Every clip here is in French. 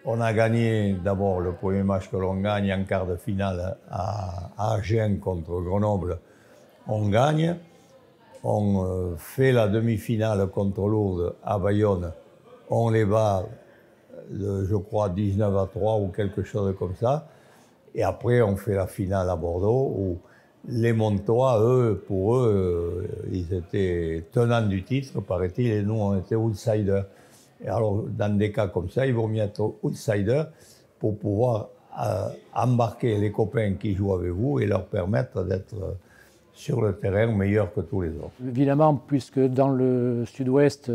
On a gagné d'abord le premier match que l'on gagne en quart de finale à Agen contre Grenoble. On gagne. On fait la demi-finale contre Lourdes à Bayonne. On les bat, je crois, 19-3 ou quelque chose comme ça. Et après, on fait la finale à Bordeaux où les Montois, eux, pour eux, ils étaient tenants du titre, paraît-il, et nous, on était outsiders. Et alors, dans des cas comme ça, il vaut mieux être outsider pour pouvoir embarquer les copains qui jouent avec vous et leur permettre d'être sur le terrain meilleurs que tous les autres. Évidemment, puisque dans le sud-ouest,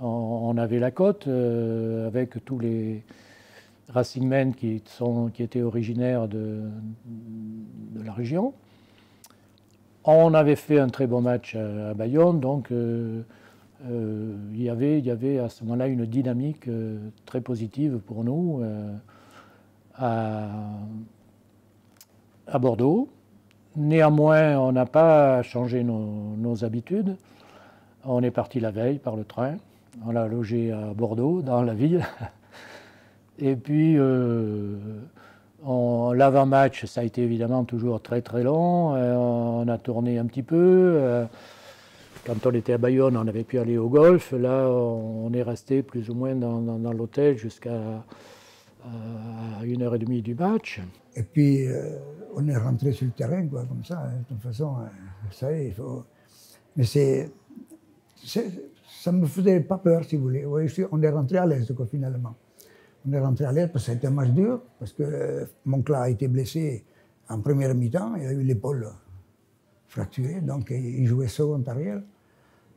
on avait la côte, avec tous les Racingmen qui étaient originaires de la région. On avait fait un très bon match à Bayonne, donc il y avait à ce moment-là une dynamique très positive pour nous à Bordeaux. Néanmoins, on n'a pas changé nos habitudes. On est parti la veille par le train. On a logé à Bordeaux, dans la ville. Et puis, l'avant-match, ça a été évidemment toujours très très long. On a tourné un petit peu. Quand on était à Bayonne, on avait pu aller au golf. Là, on est resté plus ou moins dans l'hôtel jusqu'à 1h30 du match. Et puis, on est rentré sur le terrain, quoi, comme ça. De toute façon, ça y est, il faut... Mais ça ne me faisait pas peur, si vous voulez. Oui, on est rentré à l'aise, quoi, finalement. On est rentré à l'aise parce que c'était un match dur, parce que Moncla a été blessé en première mi-temps, il a eu l'épaule fracturée, donc il jouait second arrière.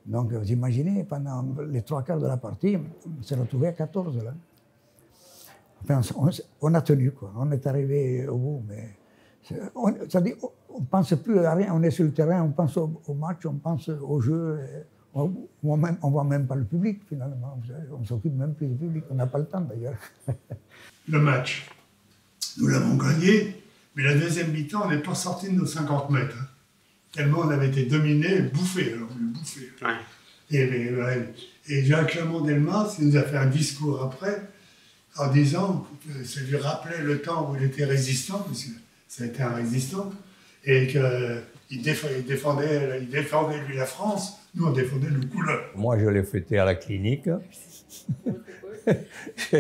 Donc, vous imaginez, pendant les 3/4 de la partie, on s'est retrouvé à 14, là. Enfin, on a tenu, quoi. On est arrivé au bout, mais on ne pense plus à rien. On est sur le terrain, on pense au match, on pense au jeu. On ne voit même pas le public, finalement. On ne s'occupe même plus du public. On n'a pas le temps, d'ailleurs. Le match, nous l'avons gagné, mais la deuxième mi-temps, on n'est pas sorti de nos 50 mètres. Hein. Tellement on avait été dominé, bouffé. Alors, bouffé. Ouais. Et Jacques Lamont-Delmas, il nous a fait un discours après, en disant que ça lui rappelait le temps où il était résistant, parce que ça a été un résistant, et qu'il défendait lui la France, nous on défendait le couleur. Moi je l'ai fêté à la clinique. Je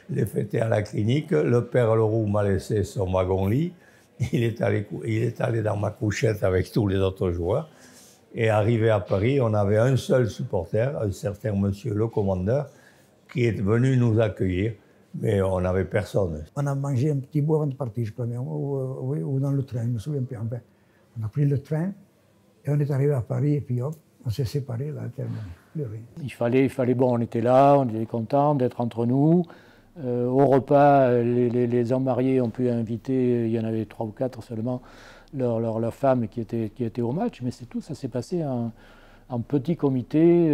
l'ai fêté à la clinique. Le père Leroux m'a laissé son wagon-lit. Il est allé dans ma couchette avec tous les autres joueurs. Et arrivé à Paris, on avait un seul supporter, un certain monsieur le commandeur, qui est venu nous accueillir. Mais on n'avait personne. On a mangé un petit bout avant de partir, je crois, ou dans le train, je me souviens plus. Enfin, on a pris le train et on est arrivé à Paris et puis hop, on s'est séparés là, tellement. Il fallait, bon, on était là, on était contents d'être entre nous. Au repas, les hommes mariés ont pu inviter, il y en avait 3 ou 4 seulement, leurs femmes qui étaient au match, mais c'est tout, ça s'est passé en petit comité.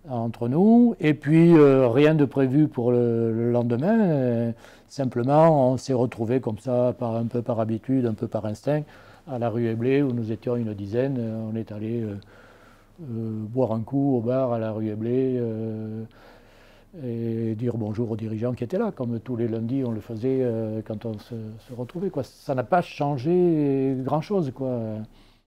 Entre nous, et puis rien de prévu pour le lendemain, simplement on s'est retrouvés comme ça, un peu par habitude, un peu par instinct, à la rue Éblé, où nous étions une dizaine. On est allé boire un coup au bar à la rue Éblé et dire bonjour aux dirigeants qui étaient là, comme tous les lundis on le faisait quand on se retrouvait, quoi. Ça n'a pas changé grand-chose, quoi.